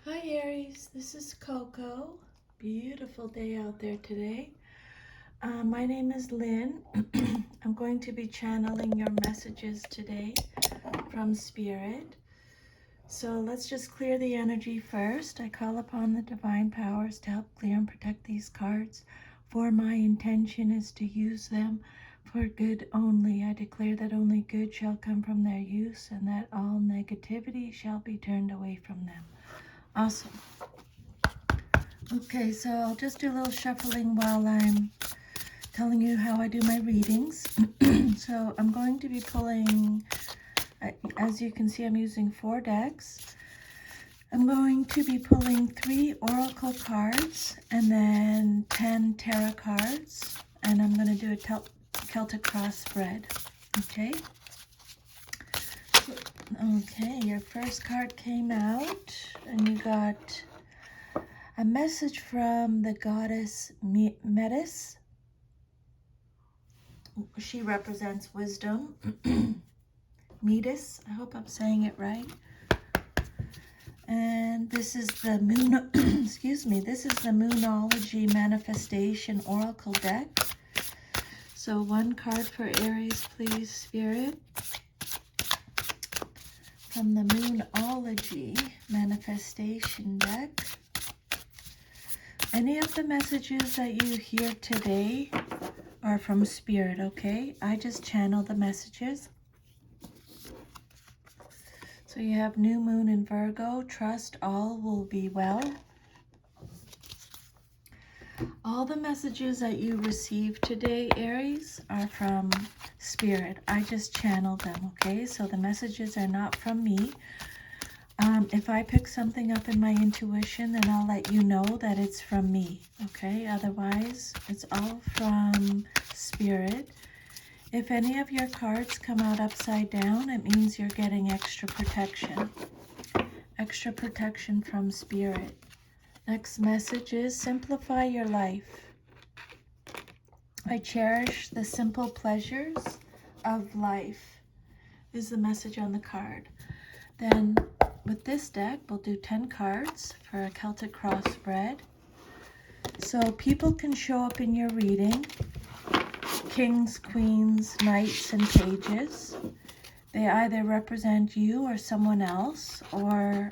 Hi Aries, this is Coco. Beautiful day out there today. My name is Lynn. I'm going to be channeling your messages today from Spirit. So let's just clear the energy first. I call upon the divine powers to help clear and protect these cards, for my intention is to use them for good only. I declare that only good shall come from their use, and that all negativity shall be turned away from them. Awesome. Okay, so I'll just do a little shuffling while I'm telling you how I do my readings. So I'm going to be pulling, as you can see, I'm using 4 decks. I'm going to be pulling 3 oracle cards and then 10 tarot cards, and I'm going to do a Celtic cross spread. Okay. Okay, your first card came out, and you got a message from the goddess Métis. She represents wisdom. Métis, I hope I'm saying it right. And this is the moon, excuse me, this is the Moonology Manifestation Oracle deck. So 1 card for Aries, please, Spirit. From the Moonology Manifestation deck. Any of the messages that you hear today are from Spirit, okay? I just channel the messages. So you have new moon in Virgo. Trust all will be well. All the messages that you receive today, Aries, are from Spirit. I just channel them, okay? So the messages are not from me. If I pick something up in my intuition, then I'll let you know that it's from me, okay? Otherwise, it's all from Spirit. If any of your cards come out upside down, it means you're getting extra protection. Extra protection from Spirit. Next message is simplify your life. I cherish the simple pleasures of life is the message on the card. Then with this deck, we'll do 10 cards for a Celtic cross spread. So people can show up in your reading. Kings, queens, knights, and pages. They either represent you or someone else or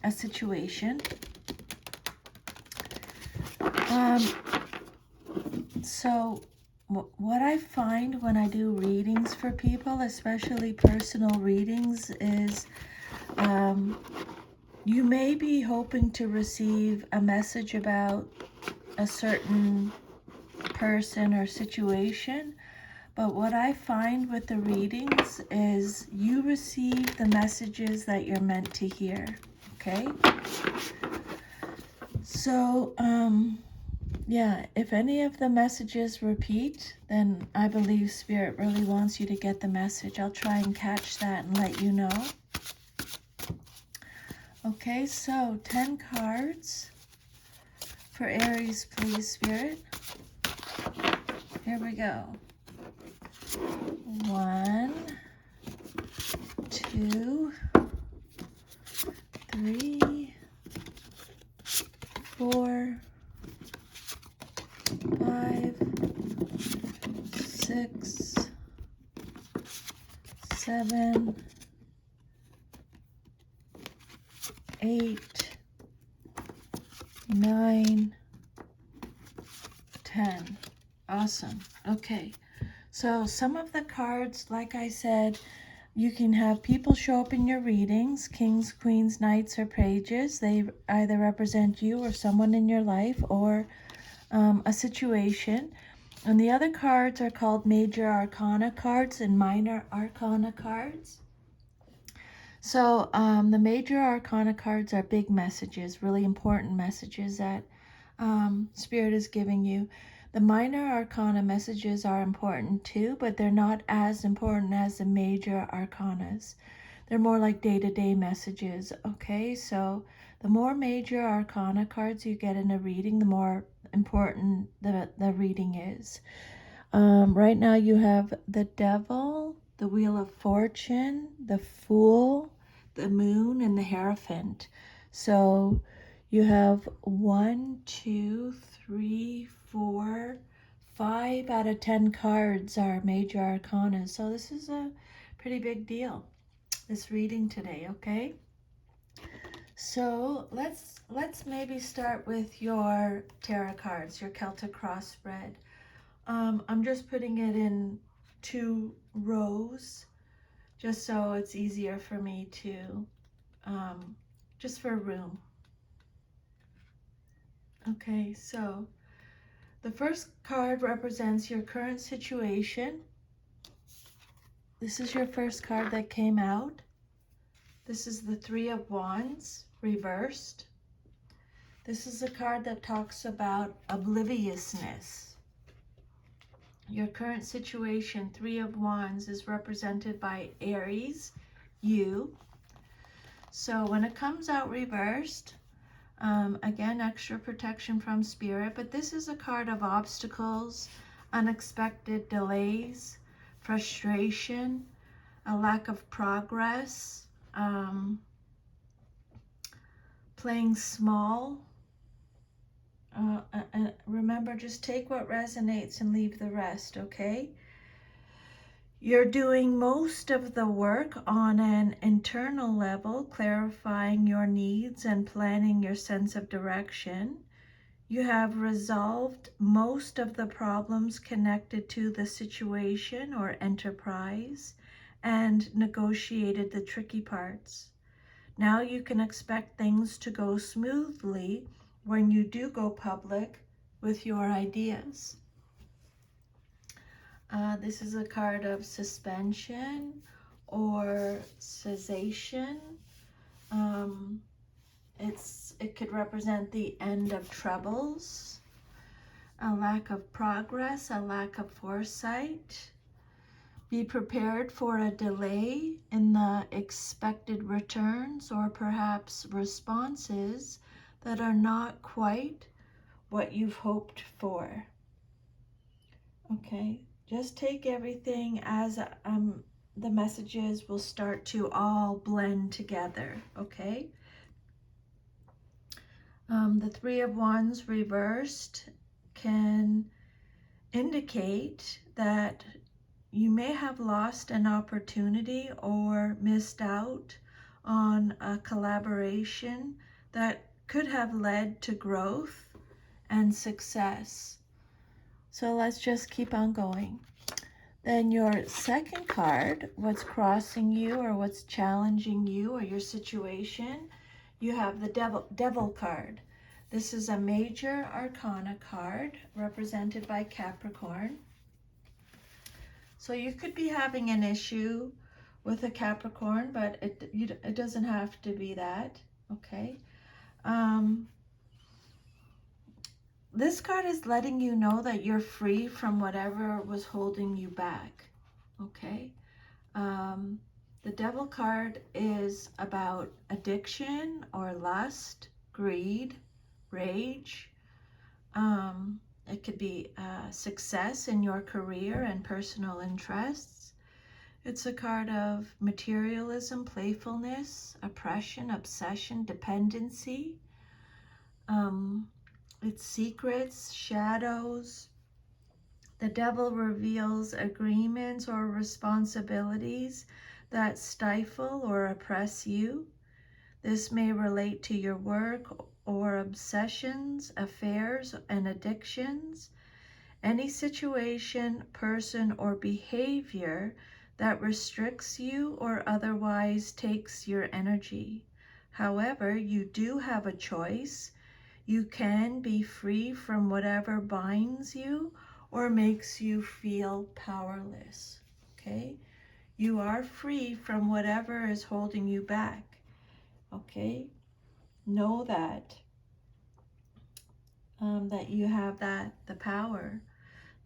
a situation. So what I find when I do readings for people, especially personal readings, is you may be hoping to receive a message about a certain person or situation, but what I find with the readings is you receive the messages that you're meant to hear, okay? So, yeah, if any of the messages repeat, then I believe Spirit really wants you to get the message. I'll try and catch that and let you know. Okay, so 10 cards for Aries, please, Spirit. Here we go. 1, 2, 3, 4, 5, 6, 7, 8, 9, 10. Awesome. Okay. So some of the cards, like I said, you can have people show up in your readings, kings, queens, knights, or pages. They either represent you or someone in your life or a situation. And the other cards are called major arcana cards and minor arcana cards. So the major arcana cards are big messages, really important messages that Spirit is giving you. The minor arcana messages are important too, but they're not as important as the major arcanas. They're more like day-to-day messages, okay? So the more major arcana cards you get in a reading, the more important the reading is. Right now you have the Devil, the Wheel of Fortune, the Fool, the Moon, and the Hierophant. So You have 1, 2, 3, 4, 5 out of 10 cards are major arcana. So this is a pretty big deal, this reading today, okay? So let's maybe start with your tarot cards, your Celtic cross spread. I'm just putting it in 2 rows just so it's easier for me to, just for room. Okay, so the first card represents your current situation. This is your first card that came out. This is the 3 of Wands reversed. This is a card that talks about obliviousness. Your current situation, 3 of Wands, is represented by Aries, you. So when it comes out reversed, again, extra protection from spirit, but this is a card of obstacles, unexpected delays, frustration, a lack of progress, playing small. And remember, just take what resonates and leave the rest, okay? You're doing most of the work on an internal level, clarifying your needs and planning your sense of direction. You have resolved most of the problems connected to the situation or enterprise and negotiated the tricky parts. Now you can expect things to go smoothly when you do go public with your ideas. This is a card of suspension or cessation. It could represent the end of troubles, a lack of progress, a lack of foresight. Be prepared for a delay in the expected returns or perhaps responses that are not quite what you've hoped for. Okay, just take everything as the messages will start to all blend together, okay? The 3 of Wands reversed can indicate that you may have lost an opportunity or missed out on a collaboration that could have led to growth and success. So let's just keep on going. Then your second card, what's crossing you or what's challenging you or your situation, you have the Devil card. This is a major arcana card represented by Capricorn. So you could be having an issue with a Capricorn, but it doesn't have to be that, okay? This card is letting you know that you're free from whatever was holding you back, okay? The Devil card is about addiction or lust, greed, rage. It could be success in your career and personal interests. It's a card of materialism, playfulness, oppression, obsession, dependency. It's secrets, shadows. The Devil reveals agreements or responsibilities that stifle or oppress you. This may relate to your work or obsessions, affairs, and addictions. Any situation, person, or behavior that restricts you or otherwise takes your energy. However, you do have a choice. You can be free from whatever binds you or makes you feel powerless, okay? You are free from whatever is holding you back, okay? Know that, that you have the power.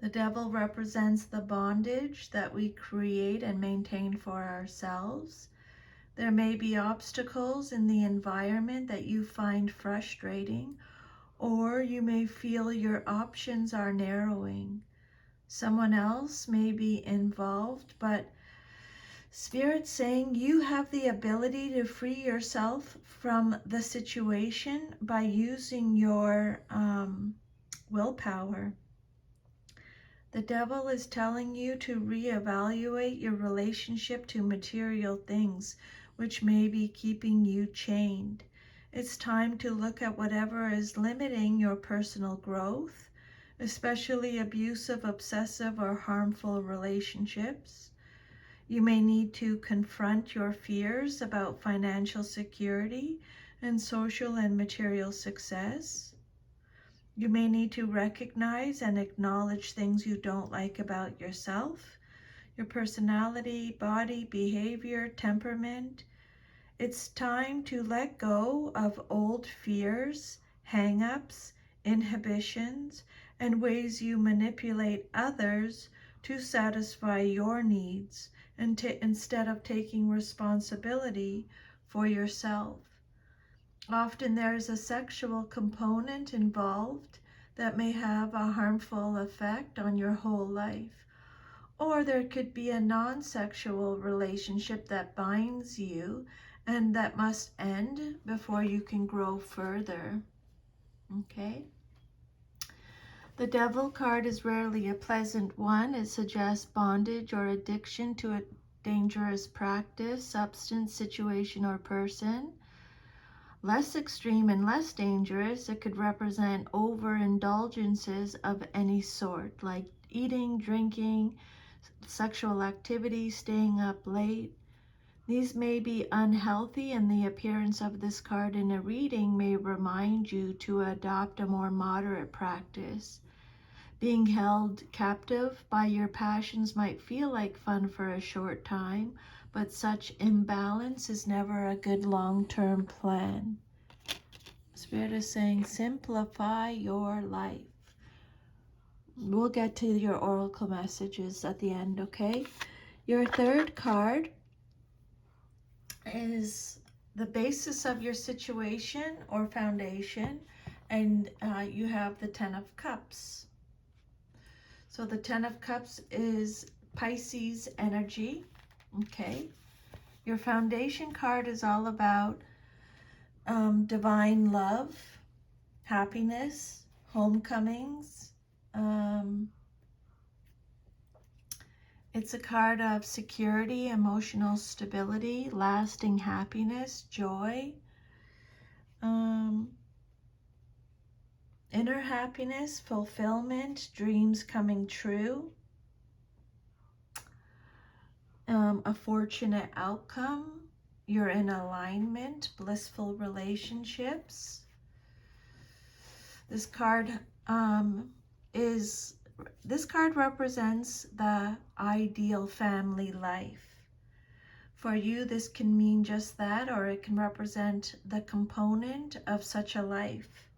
The Devil represents the bondage that we create and maintain for ourselves. There may be obstacles in the environment that you find frustrating, or you may feel your options are narrowing. Someone else may be involved, but Spirit saying you have the ability to free yourself from the situation by using your willpower. The devil is telling you to reevaluate your relationship to material things, which may be keeping you chained. It's time to look at whatever is limiting your personal growth, especially abusive, obsessive, or harmful relationships. You may need to confront your fears about financial security and social and material success. You may need to recognize and acknowledge things you don't like about yourself, your personality, body, behavior, temperament. It's time to let go of old fears, hang-ups, inhibitions, and ways you manipulate others to satisfy your needs instead of taking responsibility for yourself. Often there's a sexual component involved that may have a harmful effect on your whole life. Or there could be a non-sexual relationship that binds you and that must end before you can grow further. Okay? The Devil card is rarely a pleasant one. It suggests bondage or addiction to a dangerous practice, substance, situation, or person. Less extreme and less dangerous, it could represent overindulgences of any sort, like eating, drinking, sexual activity, staying up late. These may be unhealthy, and the appearance of this card in a reading may remind you to adopt a more moderate practice. Being held captive by your passions might feel like fun for a short time, but such imbalance is never a good long-term plan. Spirit is saying, simplify your life. We'll get to your oracle messages at the end, okay? Your third card is the basis of your situation or foundation, and you have the Ten of Cups. So the Ten of Cups is Pisces energy, okay? Your foundation card is all about divine love, happiness, homecomings. It's a card of security, emotional stability, lasting happiness, joy, inner happiness, fulfillment, dreams coming true, a fortunate outcome, you're in alignment, blissful relationships. This card represents the ideal family life. For you, this can mean just that, or it can represent the component of such a life.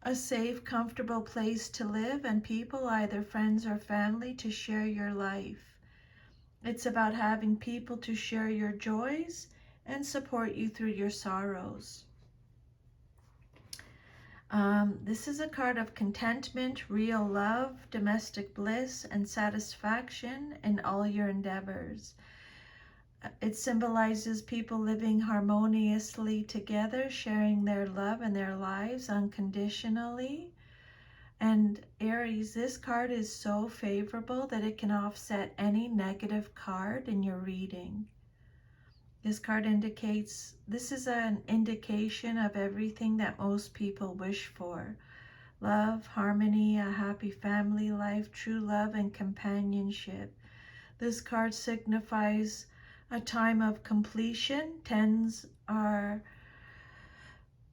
A safe, comfortable place to live and people, either friends or family, to share your life. It's about having people to share your joys and support you through your sorrows. This is a card of contentment, real love, domestic bliss, and satisfaction in all your endeavors. It symbolizes people living harmoniously together, sharing their love and their lives unconditionally. And Aries, this card is so favorable that it can offset any negative card in your reading. This card indicates, this is an indication of everything that most people wish for. Love, harmony, a happy family life, true love, and companionship. This card signifies a time of completion. Tens are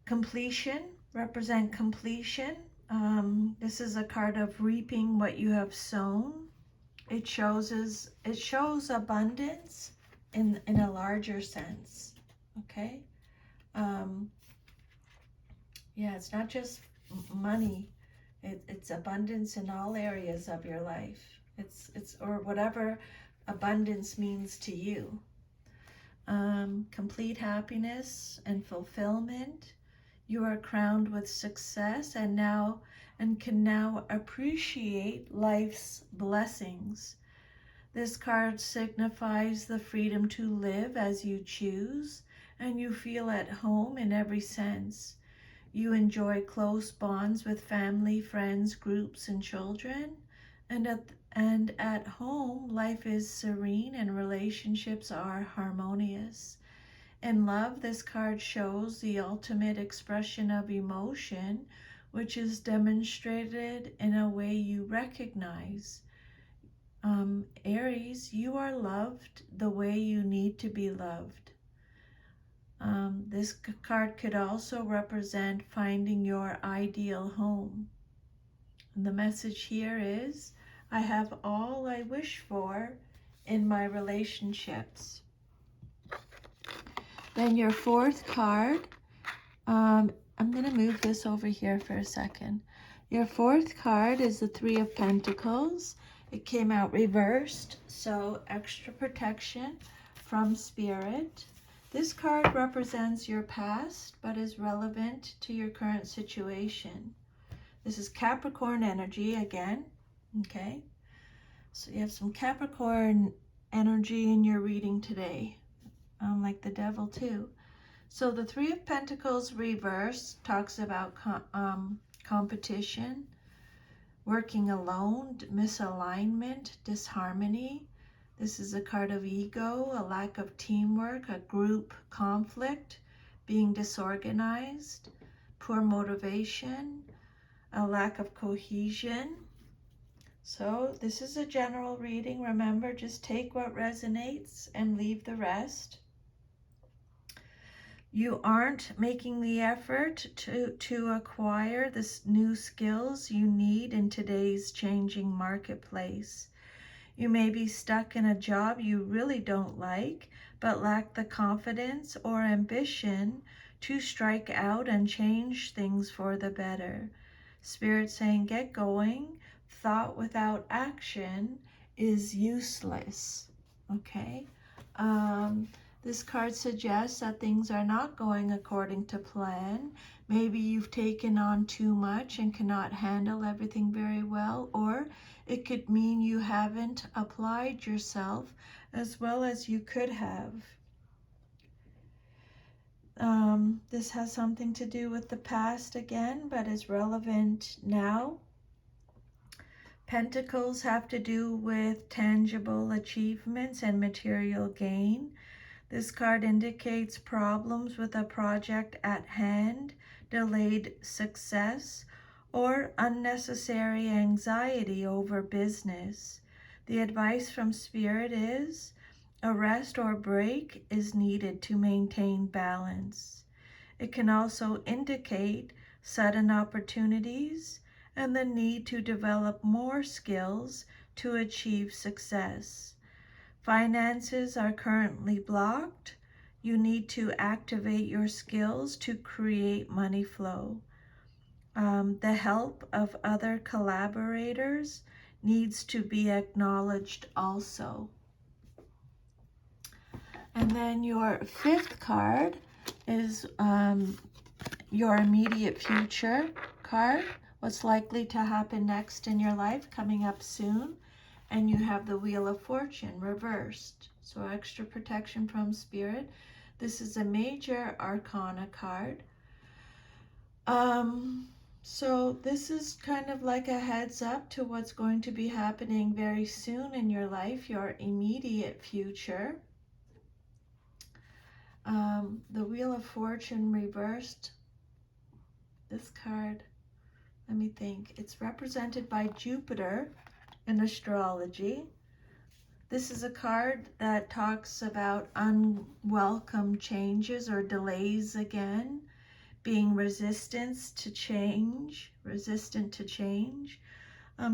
completion, represent completion. This is a card of reaping what you have sown. It shows abundance in a larger sense. Okay. Yeah, it's not just money. It's abundance in all areas of your life. It's or whatever abundance means to you. Complete happiness and fulfillment. You are crowned with success and can now appreciate life's blessings. This card signifies the freedom to live as you choose, and you feel at home in every sense. You enjoy close bonds with family, friends, groups, and children. And at home, life is serene and relationships are harmonious. In love, this card shows the ultimate expression of emotion, which is demonstrated in a way you recognize. Aries, you are loved the way you need to be loved. This card could also represent finding your ideal home. And the message here is, I have all I wish for in my relationships. Then your fourth card, I'm going to move this over here for a second. Your fourth card is the Three of Pentacles. It came out reversed, so extra protection from Spirit. This card represents your past, but is relevant to your current situation. This is Capricorn energy again, okay? So you have some Capricorn energy in your reading today, like the devil too. So the Three of Pentacles reverse talks about competition, working alone, misalignment, disharmony. This is a card of ego, a lack of teamwork, a group conflict, being disorganized, poor motivation, a lack of cohesion. So this is a general reading. Remember, just take what resonates and leave the rest. You aren't making the effort to acquire the new skills you need in today's changing marketplace. You may be stuck in a job you really don't like, but lack the confidence or ambition to strike out and change things for the better. Spirit saying, get going. Thought without action is useless. Okay? This card suggests that things are not going according to plan. Maybe you've taken on too much and cannot handle everything very well, or it could mean you haven't applied yourself as well as you could have. This has something to do with the past again, but is relevant now. Pentacles have to do with tangible achievements and material gain. This card indicates problems with a project at hand, delayed success, or unnecessary anxiety over business. The advice from Spirit is, a rest or break is needed to maintain balance. It can also indicate sudden opportunities and the need to develop more skills to achieve success. Finances are currently blocked. You need to activate your skills to create money flow. The help of other collaborators needs to be acknowledged also. And then your fifth card is your immediate future card. What's likely to happen next in your life coming up soon. And you have the Wheel of Fortune reversed. So extra protection from Spirit. This is a major arcana card. So this is kind of like a heads up to what's going to be happening very soon in your life, your immediate future. The Wheel of Fortune reversed. This card, let me think. It's represented by Jupiter in astrology. This is a card that talks about unwelcome changes or delays again, being resistant to change.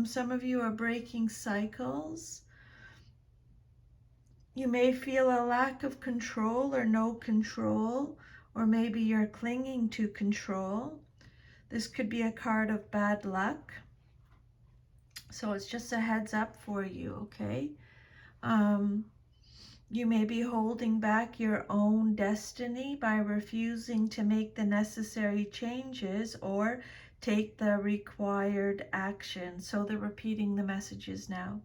Some of you are breaking cycles. You may feel a lack of control or no control, or maybe you're clinging to control. This could be a card of bad luck. So it's just a heads up for you, okay? You may be holding back your own destiny by refusing to make the necessary changes or take the required action. So they're repeating the messages now.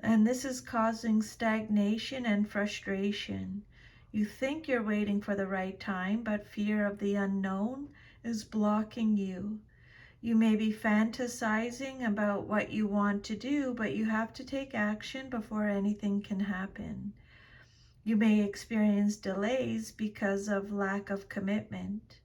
And this is causing stagnation and frustration. You think you're waiting for the right time, but fear of the unknown is blocking you. You may be fantasizing about what you want to do, but you have to take action before anything can happen. You may experience delays because of lack of commitment.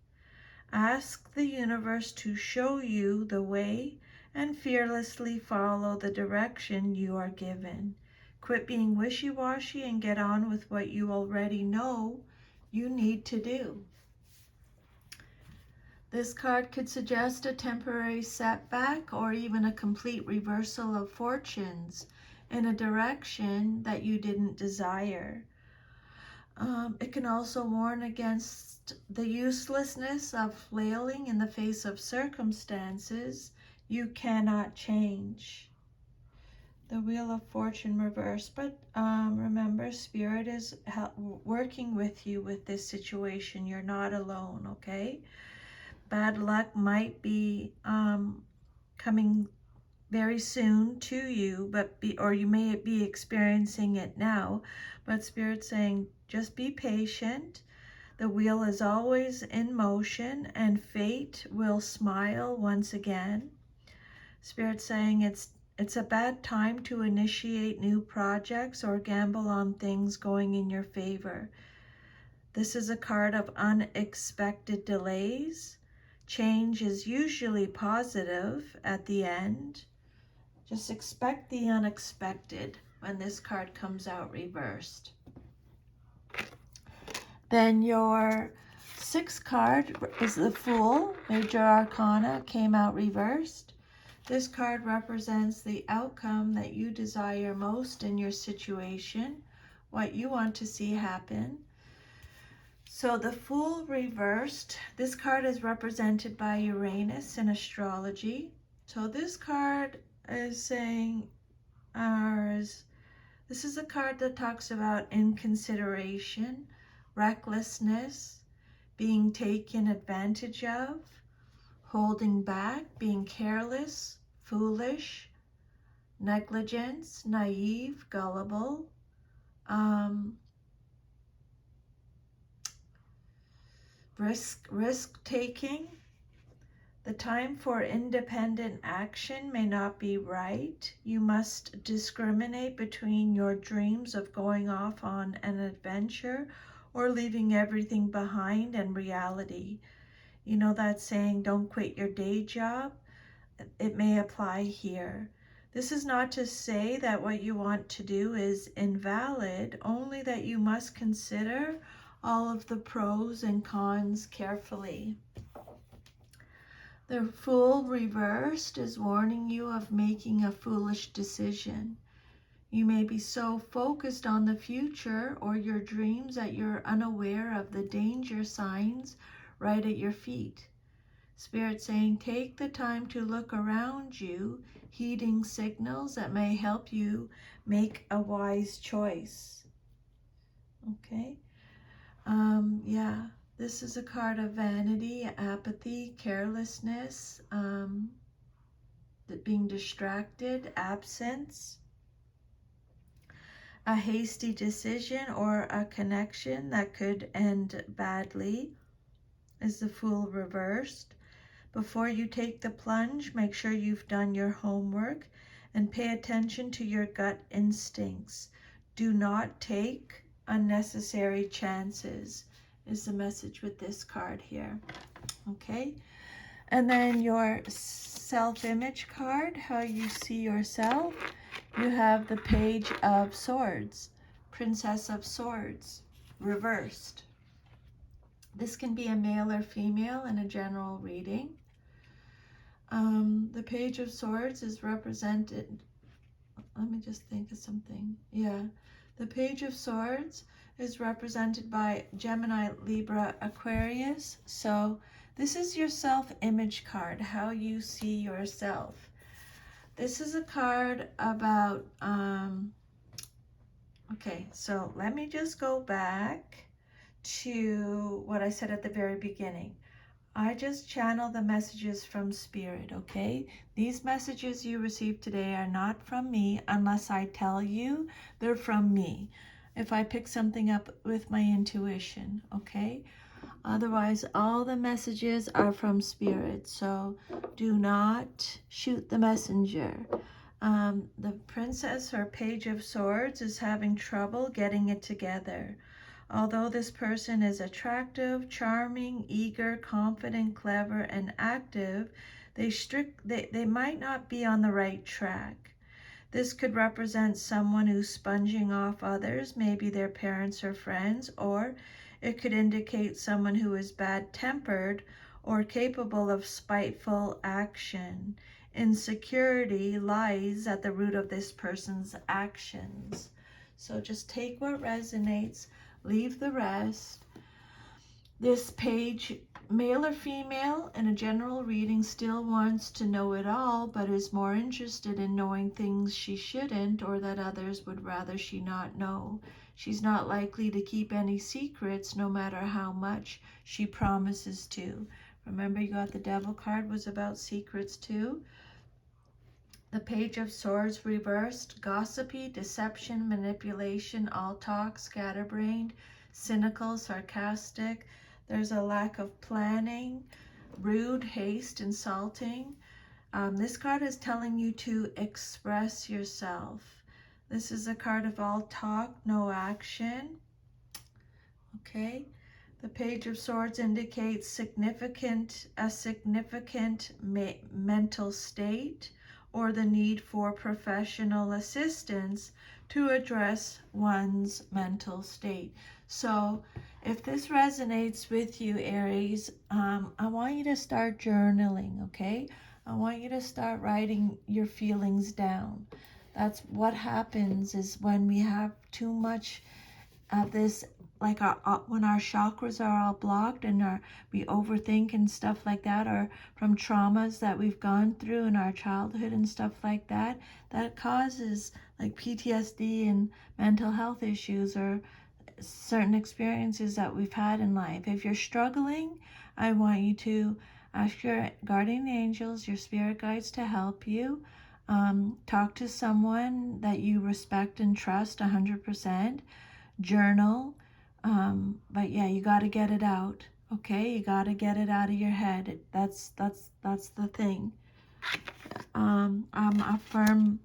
Ask the universe to show you the way and fearlessly follow the direction you are given. Quit being wishy-washy and get on with what you already know you need to do. This card could suggest a temporary setback or even a complete reversal of fortunes in a direction that you didn't desire. It can also warn against the uselessness of flailing in the face of circumstances you cannot change. The Wheel of Fortune reversed, but remember, Spirit is working with you with this situation. You're not alone, okay? Bad luck might be coming very soon to you, or you may be experiencing it now, but Spirit's saying just be patient. The wheel is always in motion and fate will smile once again. Spirit's saying it's a bad time to initiate new projects or gamble on things going in your favor. This is a card of unexpected delays. Change is usually positive at the end. Just expect the unexpected when this card comes out reversed. Then your sixth card is the Fool. Major Arcana came out reversed. This card represents the outcome that you desire most in your situation, what you want to see happen. So the Fool reversed, this card is represented by Uranus in astrology. So this card is saying, this is a card that talks about inconsideration, recklessness, being taken advantage of, holding back, being careless, foolish, negligence, naive, gullible, risk taking. The time for independent action may not be right. You must discriminate between your dreams of going off on an adventure or leaving everything behind and reality. You know that saying, don't quit your day job? It may apply here. This is not to say that what you want to do is invalid, only that you must consider all of the pros and cons carefully. The Fool reversed is warning you of making a foolish decision. You may be so focused on the future or your dreams that you're unaware of the danger signs right at your feet. Spirit saying, take the time to look around you, heeding signals that may help you make a wise choice. Okay? Yeah. This is a card of vanity, apathy, carelessness, being distracted, absence, a hasty decision or a connection that could end badly is the Fool reversed. Before you take the plunge, make sure you've done your homework and pay attention to your gut instincts. Do not take unnecessary chances is the message with this card here. Okay, and then your self-image card, how you see yourself. You have the Page of Swords, Princess of Swords, reversed. This can be a male or female in a general reading. The Page of Swords is represented, let me just think of something. Yeah, the Page of Swords is represented by Gemini, Libra, Aquarius. So this is your self-image card, how you see yourself. This is a card about, okay, so let me just go back to what I said at the very beginning. I just channel the messages from Spirit, okay? These messages you received today are not from me unless I tell you they're from me. If I pick something up with my intuition, okay? Otherwise, all the messages are from Spirit, so do not shoot the messenger. The Princess or Page of Swords is having trouble getting it together. Although this person is attractive, charming, eager, confident, clever, and active, they might not be on the right track. This could represent someone who's sponging off others, maybe their parents or friends, or it could indicate someone who is bad-tempered or capable of spiteful action. Insecurity lies at the root of this person's actions. So just take what resonates, leave the rest. This page, male or female, in a general reading still wants to know it all, but is more interested in knowing things she shouldn't or that others would rather she not know. She's not likely to keep any secrets, no matter how much she promises to. Remember, you got the Devil card was about secrets too. The Page of Swords reversed, gossipy, deception, manipulation, all talk, scatterbrained, cynical, sarcastic. There's a lack of planning, rude, haste, insulting. This card is telling you to express yourself. This is a card of all talk, no action. Okay. The Page of Swords indicates a significant mental state or the need for professional assistance to address one's mental state. So if this resonates with you, Aries, I want you to start journaling, okay? I want you to start writing your feelings down. That's what happens is when we have too much of this, like when our chakras are all blocked and we overthink and stuff like that, or from traumas that we've gone through in our childhood and stuff like that, that causes like PTSD and mental health issues or certain experiences that we've had in life. If you're struggling, I want you to ask your guardian angels, your spirit guides to help you. Talk to someone that you respect and trust 100%. Journal. But yeah, you got to get it out. Okay, you got to get it out of your head. That's the thing. I'm a firm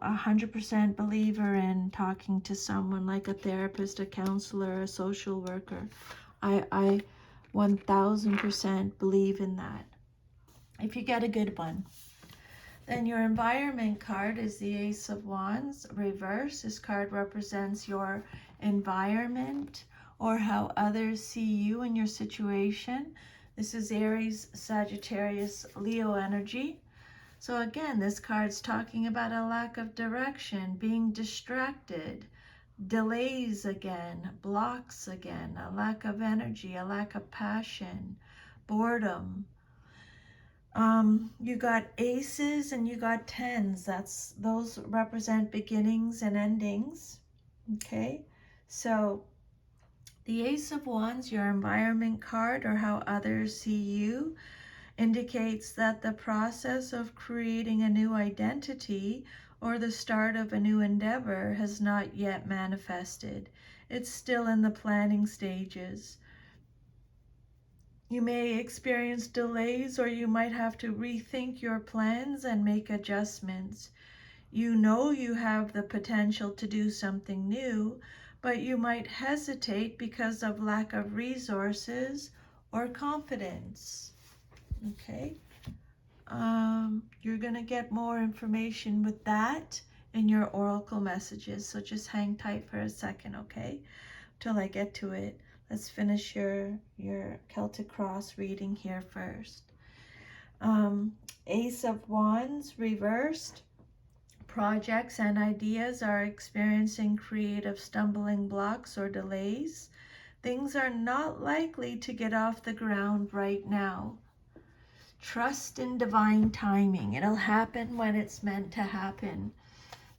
100% believer in talking to someone like a therapist, a counselor, a social worker. I 1000% believe in that. If you get a good one. Then your environment card is the Ace of Wands, reverse. This card represents your environment or how others see you and your situation. This is Aries, Sagittarius, Leo energy. So again, this card's talking about a lack of direction, being distracted, delays again, blocks again, a lack of energy, a lack of passion, boredom. You got aces and you got tens. Those represent beginnings and endings. Okay, so the Ace of Wands, your environment card or how others see you, indicates that the process of creating a new identity or the start of a new endeavor has not yet manifested. It's still in the planning stages. You may experience delays or you might have to rethink your plans and make adjustments. You know you have the potential to do something new, but you might hesitate because of lack of resources or confidence. Okay? You're going to get more information with that in your oracle messages, so just hang tight for a second, okay? Till I get to it. Let's finish your Celtic Cross reading here first. Ace of Wands reversed. Projects and ideas are experiencing creative stumbling blocks or delays. Things are not likely to get off the ground right now. Trust in divine timing. It'll happen when it's meant to happen.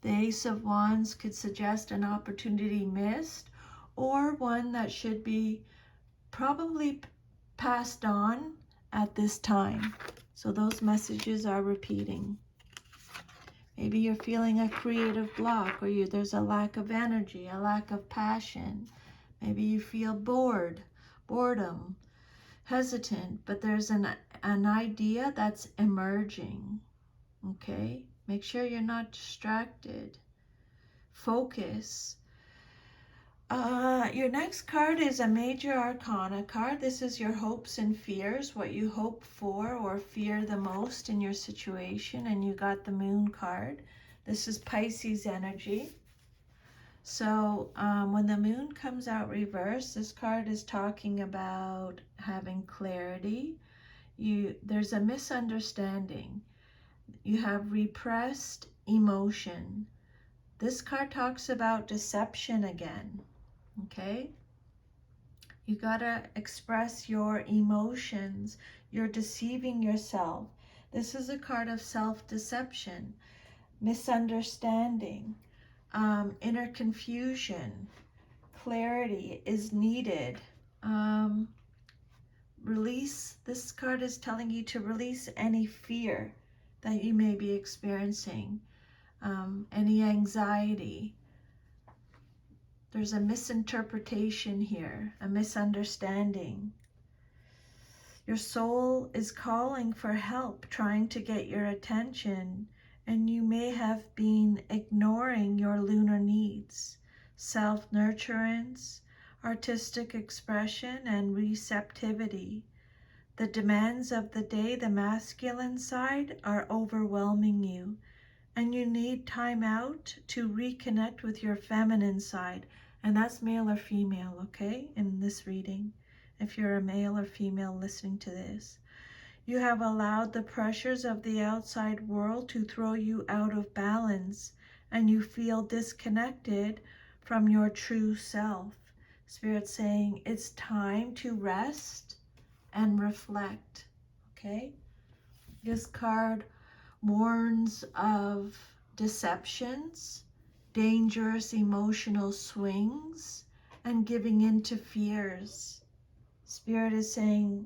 The Ace of Wands could suggest an opportunity missed or one that should be probably passed on at this time. So those messages are repeating. Maybe you're feeling a creative block, or there's a lack of energy, a lack of passion. Maybe you feel boredom, hesitant, but there's an idea that's emerging, okay? Make sure you're not distracted. Focus. Your next card is a major arcana card. This is your hopes and fears, what you hope for or fear the most in your situation, and you got the Moon card. This is Pisces energy. So when the Moon comes out reversed, this card is talking about having clarity. There's a misunderstanding. You have repressed emotion. This card talks about deception again. Okay? You gotta express your emotions. You're deceiving yourself. This is a card of self-deception, misunderstanding, inner confusion. Clarity is needed. Release. This card is telling you to release any fear that you may be experiencing, any anxiety. There's a misinterpretation here, a misunderstanding. Your soul is calling for help, trying to get your attention, and you may have been ignoring your lunar needs, self-nurturance, artistic expression, and receptivity. The demands of the day, the masculine side, are overwhelming you, and you need time out to reconnect with your feminine side. And that's male or female, okay, in this reading, if you're a male or female listening to this. You have allowed the pressures of the outside world to throw you out of balance, and you feel disconnected from your true self. Spirit's saying it's time to rest and reflect, okay? This card warns of deceptions, dangerous emotional swings, and giving in to fears. Spirit is saying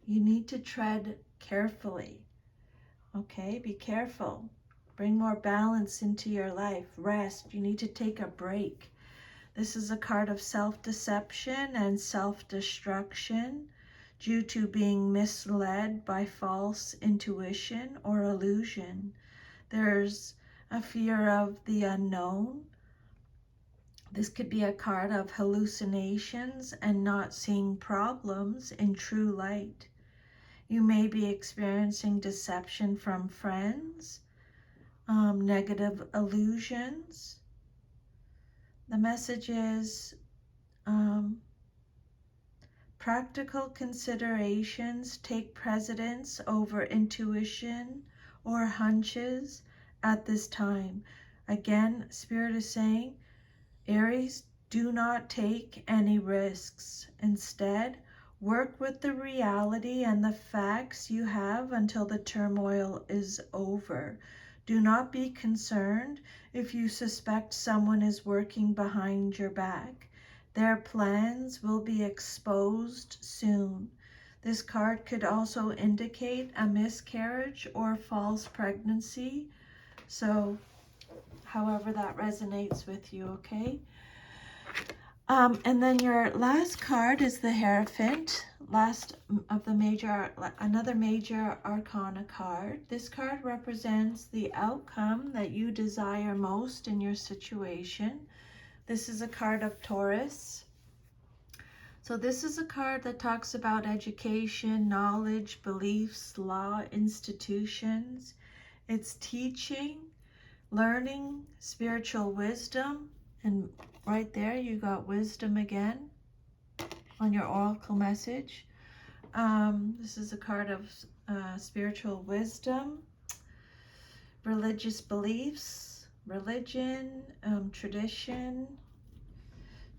you need to tread carefully. Okay, be careful. Bring more balance into your life. Rest. You need to take a break. This is a card of self-deception and self-destruction due to being misled by false intuition or illusion. There's a fear of the unknown. This could be a card of hallucinations and not seeing problems in true light. You may be experiencing deception from friends, negative illusions. The message is practical considerations take precedence over intuition or hunches at this time. Again, Spirit is saying, Aries, do not take any risks. Instead, work with the reality and the facts you have until the turmoil is over. Do not be concerned if you suspect someone is working behind your back. Their plans will be exposed soon. This card could also indicate a miscarriage or false pregnancy. So, however that resonates with you, okay? And then your last card is the Hierophant, last of the another major arcana card. This card represents the outcome that you desire most in your situation. This is a card of Taurus. So this is a card that talks about education, knowledge, beliefs, law, institutions. It's teaching, learning, spiritual wisdom, and right there you got wisdom again on your oracle message. This is a card of spiritual wisdom, religious beliefs, religion, tradition.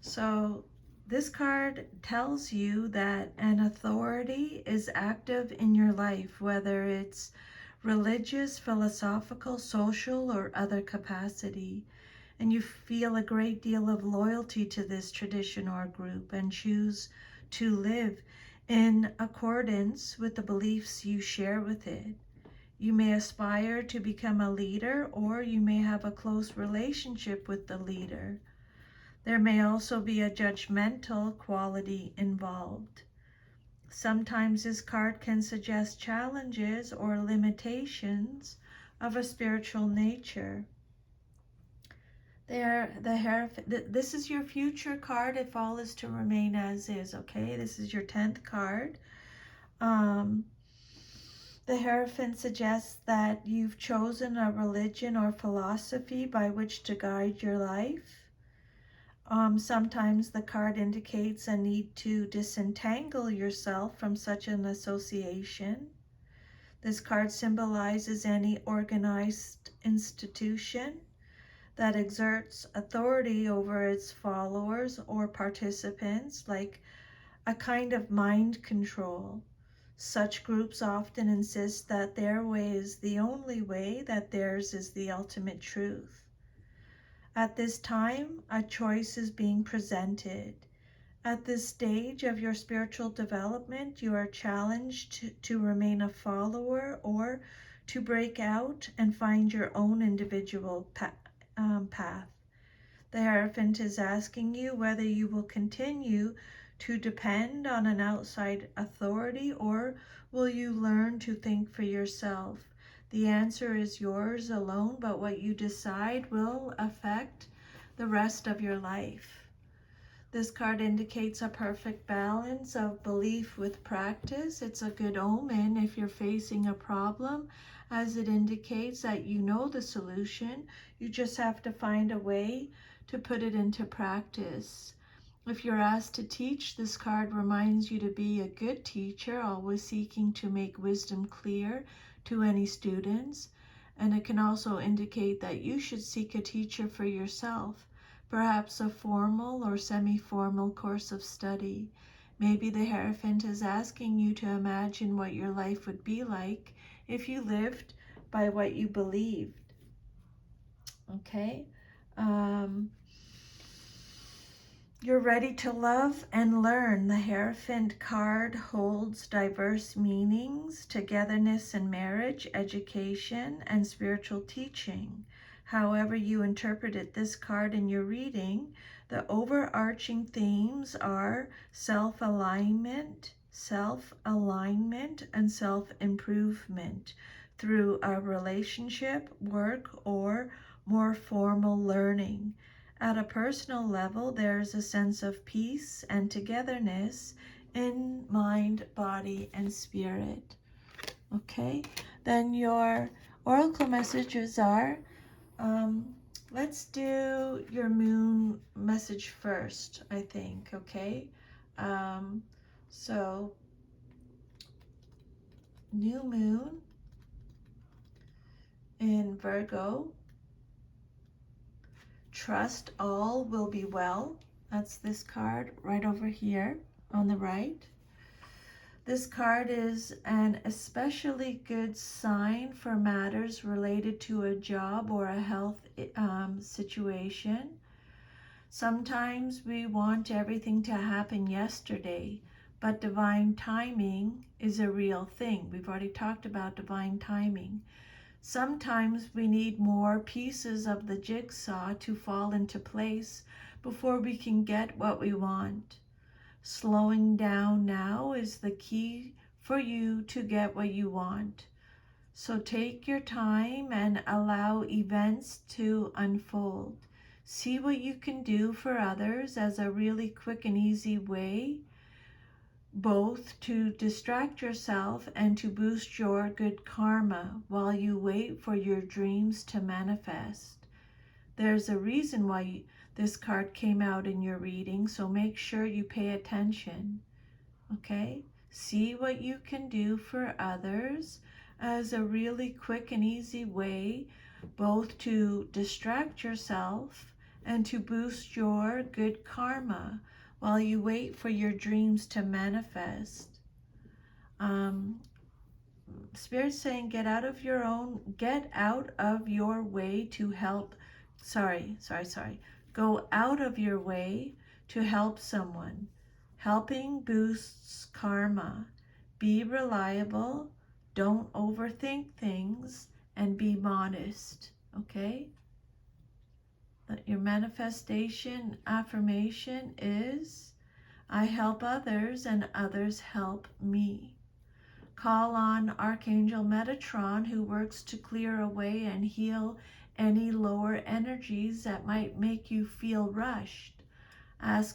So this card tells you that an authority is active in your life, whether it's religious, philosophical, social, or other capacity. And you feel a great deal of loyalty to this tradition or group and choose to live in accordance with the beliefs you share with it. You may aspire to become a leader, or you may have a close relationship with the leader. There may also be a judgmental quality involved. Sometimes this card can suggest challenges or limitations of a spiritual nature. This is your future card if all is to remain as is, okay? This is your 10th card. The Hierophant suggests that you've chosen a religion or philosophy by which to guide your life. Sometimes the card indicates a need to disentangle yourself from such an association. This card symbolizes any organized institution that exerts authority over its followers or participants, like a kind of mind control. Such groups often insist that their way is the only way, that theirs is the ultimate truth. At this time, a choice is being presented. At this stage of your spiritual development, you are challenged to remain a follower or to break out and find your own individual path. The Hierophant is asking you whether you will continue to depend on an outside authority, or will you learn to think for yourself? The answer is yours alone, but what you decide will affect the rest of your life. This card indicates a perfect balance of belief with practice. It's a good omen if you're facing a problem, as it indicates that you know the solution. You just have to find a way to put it into practice. If you're asked to teach, this card reminds you to be a good teacher, always seeking to make wisdom clear to any students. And it can also indicate that you should seek a teacher for yourself, perhaps a formal or semi-formal course of study. Maybe the Hierophant is asking you to imagine what your life would be like if you lived by what you believed. Okay? You're ready to love and learn. The Hierophant card holds diverse meanings: togetherness and marriage, education, and spiritual teaching. However you interpreted this card in your reading, the overarching themes are self-alignment, and self-improvement through a relationship, work, or more formal learning. At a personal level, there's a sense of peace and togetherness in mind, body, and spirit. Okay, then your oracle messages are, let's do your moon message first, I think, okay? So, new moon in Virgo. Trust all will be well. That's this card right over here on the right. This card is an especially good sign for matters related to a job or a health situation. Sometimes we want everything to happen yesterday, but divine timing is a real thing. We've already talked about divine timing. Sometimes we need more pieces of the jigsaw to fall into place before we can get what we want. Slowing down now is the key for you to get what you want. So take your time and allow events to unfold. See what you can do for others as a really quick and easy way, both to distract yourself and to boost your good karma while you wait for your dreams to manifest. There's a reason why this card came out in your reading, so make sure you pay attention. Okay? See what you can do for others as a really quick and easy way, both to distract yourself and to boost your good karma while you wait for your dreams to manifest. Spirit's saying get out of your way to help. Go out of your way to help someone. Helping boosts karma. Be reliable. Don't overthink things and be modest. Okay? Your manifestation affirmation is, I help others and others help me. Call on Archangel Metatron, who works to clear away and heal any lower energies that might make you feel rushed. Ask